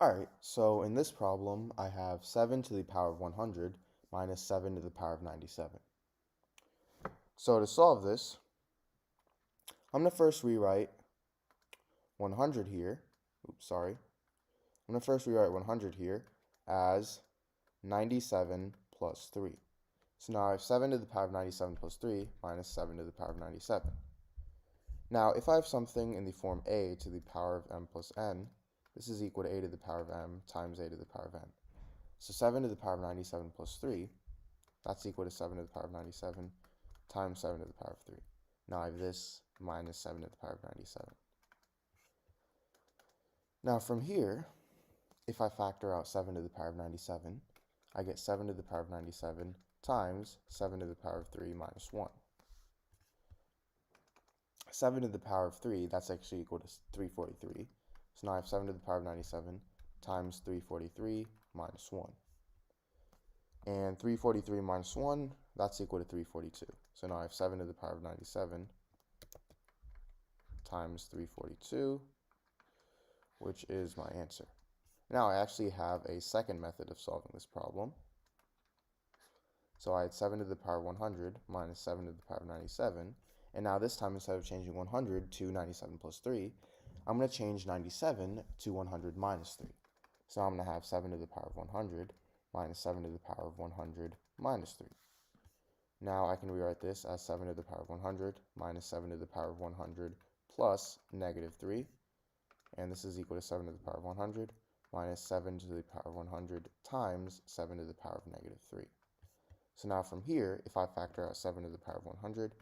Alright, so in this problem, I have 7 to the power of 100 minus 7 to the power of 97. So to solve this, I'm going to first rewrite 100 here. I'm going to first rewrite 100 here as 97 plus 3. So now I have 7 to the power of 97 plus 3 minus 7 to the power of 97. Now, if I have something in the form a to the power of m plus n, this is equal to a to the power of m times a to the power of n. So 7 to the power of 97 plus 3, that's equal to 7 to the power of 97 times 7 to the power of 3. Now I have this minus 7 to the power of 97. Now from here, if I factor out 7 to the power of 97, I get 7 to the power of 97 times 7 to the power of 3 minus 1. 7 to the power of 3, that's actually equal to 343. So now I have 7 to the power of 97 times 343 minus 1. And 343 minus 1, that's equal to 342. So now I have 7 to the power of 97 times 342, which is my answer. Now I actually have a second method of solving this problem. So I had 7 to the power of 100 minus 7 to the power of 97. And now this time, instead of changing 100 to 97 plus 3, I'm going to change 97 to 100 minus 3. So I'm going to have 7 to the power of 100 minus 7 to the power of 100 minus 3. Now I can rewrite this as 7 to the power of 100 minus 7 to the power of 100 plus negative 3. And this is equal to 7 to the power of 100 minus 7 to the power of 100 times 7 to the power of negative 3. So now from here, if I factor out 7 to the power of 100,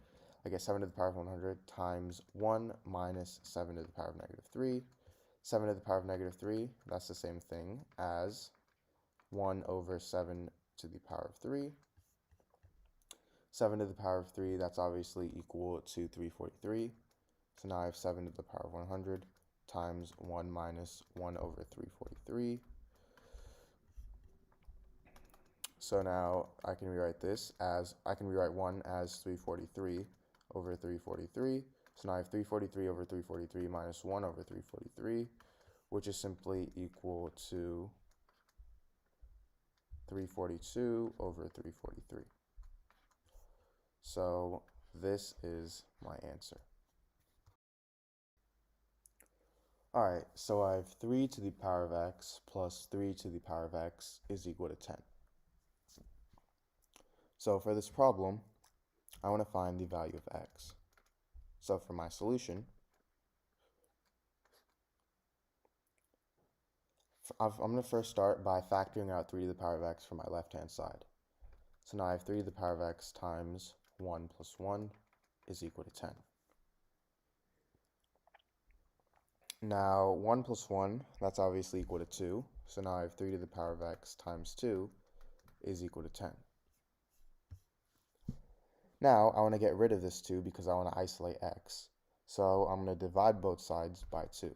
I get 7 to the power of 100 times 1 minus 7 to the power of negative 3. 7 to the power of negative 3, that's the same thing as 1 over 7 to the power of 3. 7 to the power of 3, that's obviously equal to 343. So now I have 7 to the power of 100 times 1 minus 1 over 343. So now I can rewrite this as, I can rewrite 1 as 343 over 343. So now I have 343 over 343 minus 1 over 343, which is simply equal to 342 over 343. So this is my answer. Alright, so I have 3 to the power of x plus 3 to the power of x is equal to 10. So for this problem, I want to find the value of x. So for my solution, I'm going to first start by factoring out 3 to the power of x from my left-hand side. So now I have 3 to the power of x times 1 plus 1 is equal to 10. Now 1 plus 1, that's obviously equal to 2. So now I have 3 to the power of x times 2 is equal to 10. Now I want to get rid of this 2 because I want to isolate x. So I'm going to divide both sides by 2.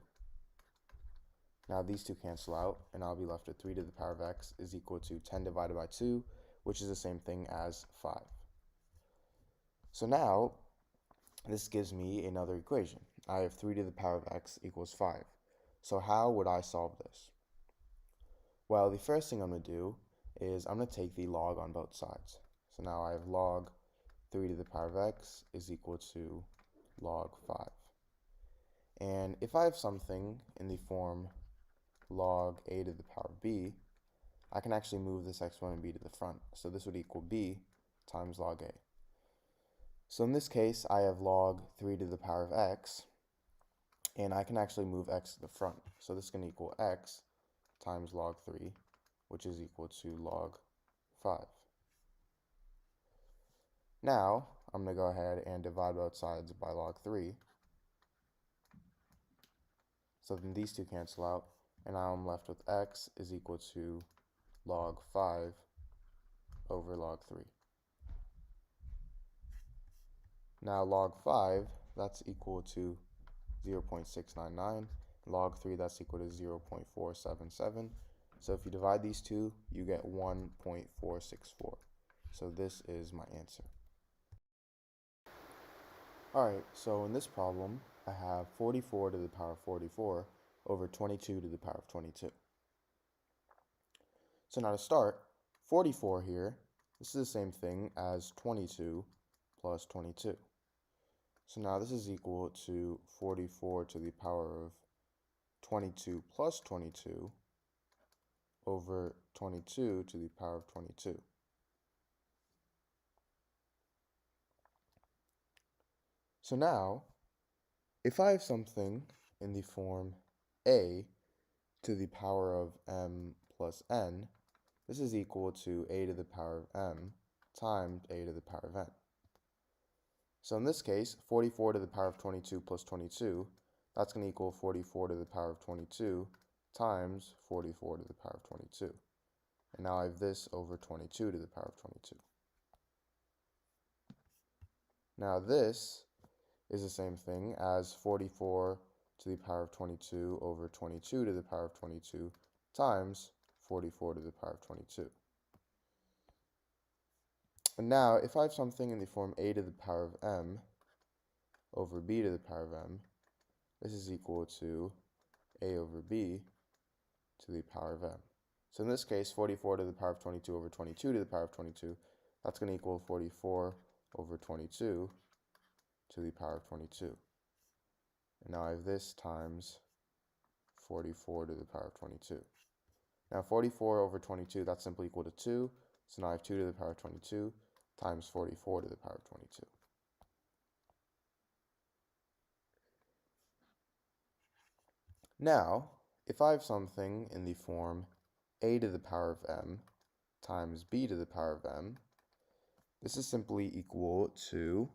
Now these two cancel out, and I'll be left with 3 to the power of x is equal to 10 divided by 2, which is the same thing as 5. So now, this gives me another equation. I have 3 to the power of x equals 5. So how would I solve this? Well, the first thing I'm going to do is I'm going to take the log on both sides. So now I have log 3 to the power of x is equal to log 5. And if I have something in the form log a to the power of b, I can actually move this exponent b to the front. So this would equal b times log a. So in this case, I have log 3 to the power of x, and I can actually move x to the front. So this can equal x times log 3, which is equal to log 5. Now, I'm going to go ahead and divide both sides by log 3. So then these two cancel out, and now I'm left with x is equal to log 5 over log 3. Now log 5, that's equal to 0.699. Log 3, that's equal to 0.477. So if you divide these two, you get 1.464. So this is my answer. Alright, so in this problem, I have 44 to the power of 44 over 22 to the power of 22. So now to start, 44 here, this is the same thing as 22 plus 22. So now this is equal to 44 to the power of 22 plus 22 over 22 to the power of 22. So now, if I have something in the form a to the power of m plus n, this is equal to a to the power of m times a to the power of n. So in this case, 44 to the power of 22 plus 22, that's going to equal 44 to the power of 22 times 44 to the power of 22. And now I have this over 22 to the power of 22. Now this is the same thing as 44 to the power of 22 over 22 to the power of 22 times 44 to the power of 22. And now, if I have something in the form a to the power of m over b to the power of m, this is equal to a over b to the power of m. So in this case, 44 to the power of 22 over 22 to the power of 22, that's going to equal 44 over 22 to the power of 22. And now I have this times 44 to the power of 22. Now 44 over 22, that's simply equal to 2. So now I have 2 to the power of 22 times 44 to the power of 22. Now, if I have something in the form a to the power of m times b to the power of m, this is simply equal to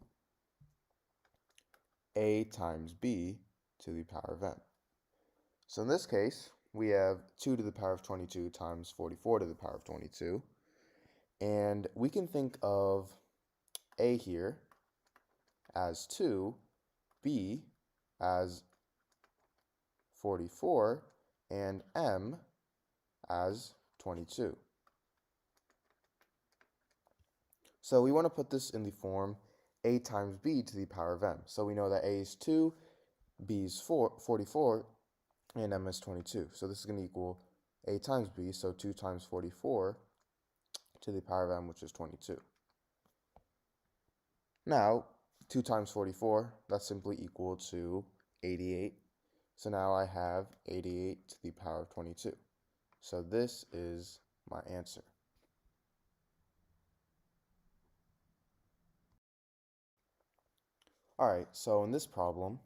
a times b to the power of m. So in this case, we have 2 to the power of 22 times 44 to the power of 22. And we can think of a here as 2, b as 44, and m as 22. So we want to put this in the form a times b to the power of m. So we know that a is 2, b is 44, and m is 22. So this is going to equal a times b, so 2 times 44 to the power of m, which is 22. Now, 2 times 44, that's simply equal to 88. So now I have 88 to the power of 22. So this is my answer. Alright, so in this problem,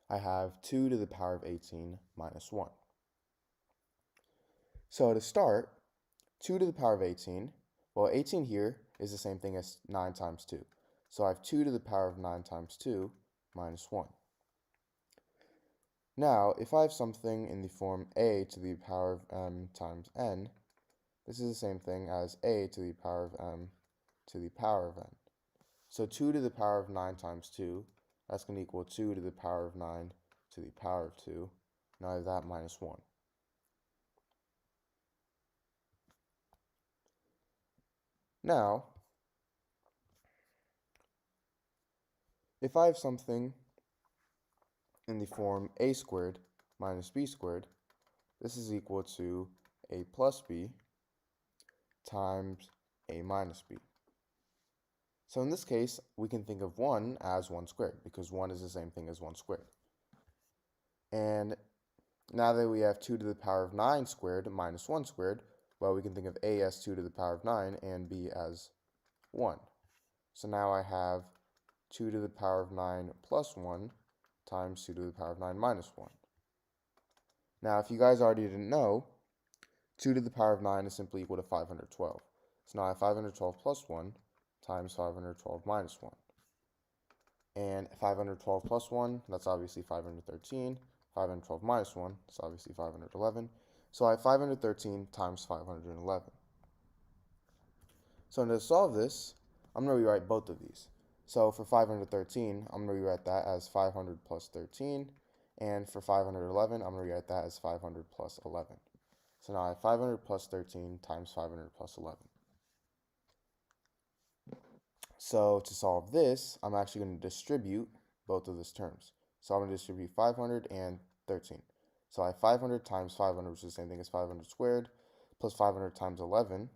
I have 2 to the power of 18 minus 1. So to start, 2 to the power of 18, well, 18 here is the same thing as 9 times 2. So I have 2 to the power of 9 times 2 minus 1. Now, if I have something in the form a to the power of m times n, this is the same thing as a to the power of m to the power of n. So 2 to the power of 9 times 2, that's going to equal 2 to the power of 9 to the power of 2. Now I have that minus 1. Now, if I have something in the form a squared minus b squared, this is equal to a plus b times a minus b. So in this case, we can think of 1 as 1 squared, because 1 is the same thing as 1 squared. And now that we have 2 to the power of 9 squared minus 1 squared, well, we can think of a as 2 to the power of 9 and b as 1. So now I have 2 to the power of 9 plus 1 times 2 to the power of 9 minus 1. Now, if you guys already didn't know, 2 to the power of 9 is simply equal to 512. So now I have 512 plus 1 times 512 minus 1. And 512 plus 1, that's obviously 513. 512 minus 1, that's obviously 511. So I have 513 times 511. So to solve this, I'm going to rewrite both of these. So for 513, I'm going to rewrite that as 500 plus 13. And for 511, I'm going to rewrite that as 500 plus 11. So now I have 500 plus 13 times 500 plus 11. So to solve this, I'm actually going to distribute both of these terms. So I'm going to distribute 500 and 13. So I have 500 times 500, which is the same thing as 500 squared, plus 500 times 11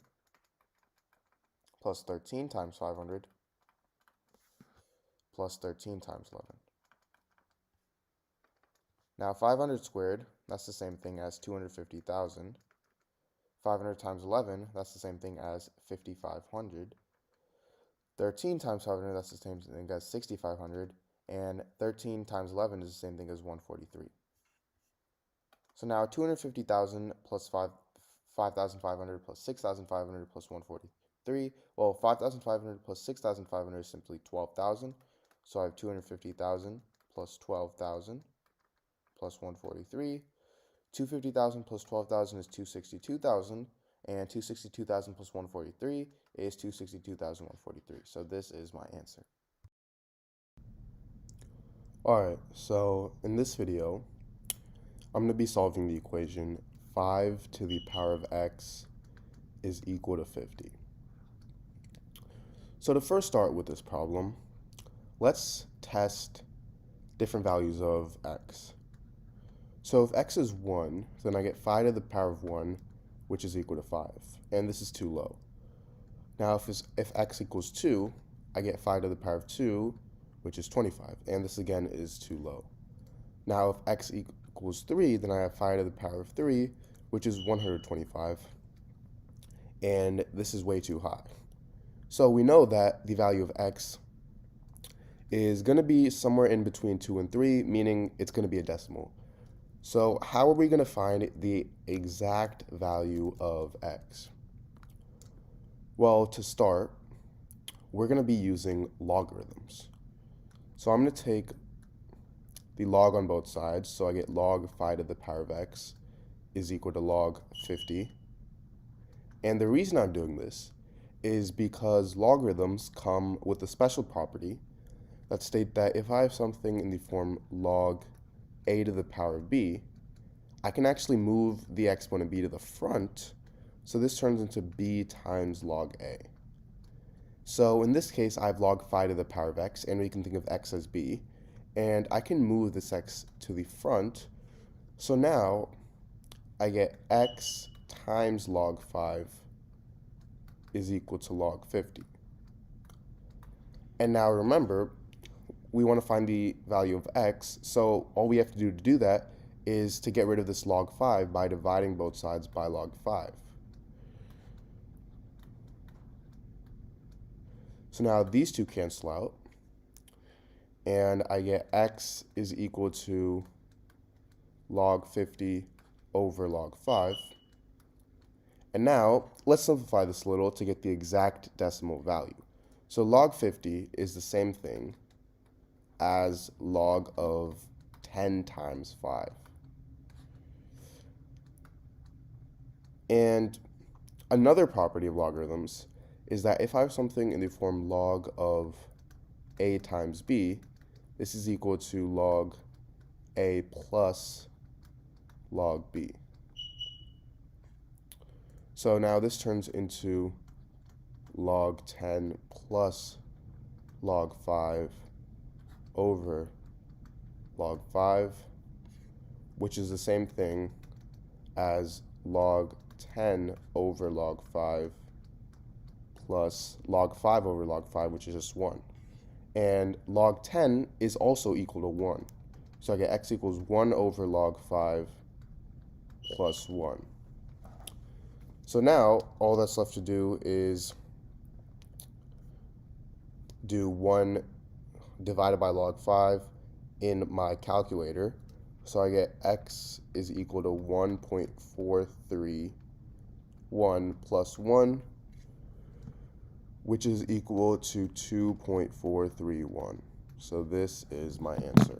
plus 13 times 500 plus 13 times 11. Now 500 squared, that's the same thing as 250,000. 500 times 11, that's the same thing as 5,500. 13 times 500, that's the same thing as 6,500. And 13 times 11 is the same thing as 143. So now 250,000 plus 5,500 plus 6,500 plus 143. Well, 5,500 plus 6,500 is simply 12,000. So I have 250,000 plus 12,000 plus 143. 250,000 plus 12,000 is 262,000. And 262,000 plus 143 is 262,143. So this is my answer. Alright, so in this video, I'm going to be solving the equation 5 to the power of x is equal to 50. So to first start with this problem, let's test different values of x. So if x is 1, then I get 5 to the power of 1, which is equal to 5. And this is too low. Now if x equals 2, I get 5 to the power of 2, which is 25. And this again is too low. Now if x equals 3, then I have 5 to the power of 3, which is 125. And this is way too high. So we know that the value of x is going to be somewhere in between 2 and 3, meaning it's going to be a decimal. So how are we going to find the exact value of x? Well, to start, we're going to be using logarithms. So I'm going to take the log on both sides, so I get log 5 to the power of x is equal to log 50. And the reason I'm doing this is because logarithms come with a special property that state that if I have something in the form log a to the power of b, I can actually move the exponent b to the front, so this turns into b times log a. So in this case, I have log 5 to the power of x, and we can think of x as b, and I can move this x to the front, so now I get x times log 5 is equal to log 50. And now remember, we want to find the value of x, so all we have to do that is to get rid of this log 5 by dividing both sides by log 5. So now these two cancel out, and I get x is equal to log 50 over log 5. And now let's simplify this a little to get the exact decimal value. So log 50 is the same thing as log of 10 times 5. And another property of logarithms is that if I have something in the form log of a times b, this is equal to log a plus log b. So now this turns into log 10 plus log 5 over log 5, which is the same thing as log 10 over log 5 plus log 5 over log 5, which is just 1. And log 10 is also equal to 1. So I get x equals 1 over log 5 plus 1. So now all that's left to do is do 1 divided by log 5 in my calculator. So I get x is equal to 1.431 plus 1, which is equal to 2.431. So this is my answer.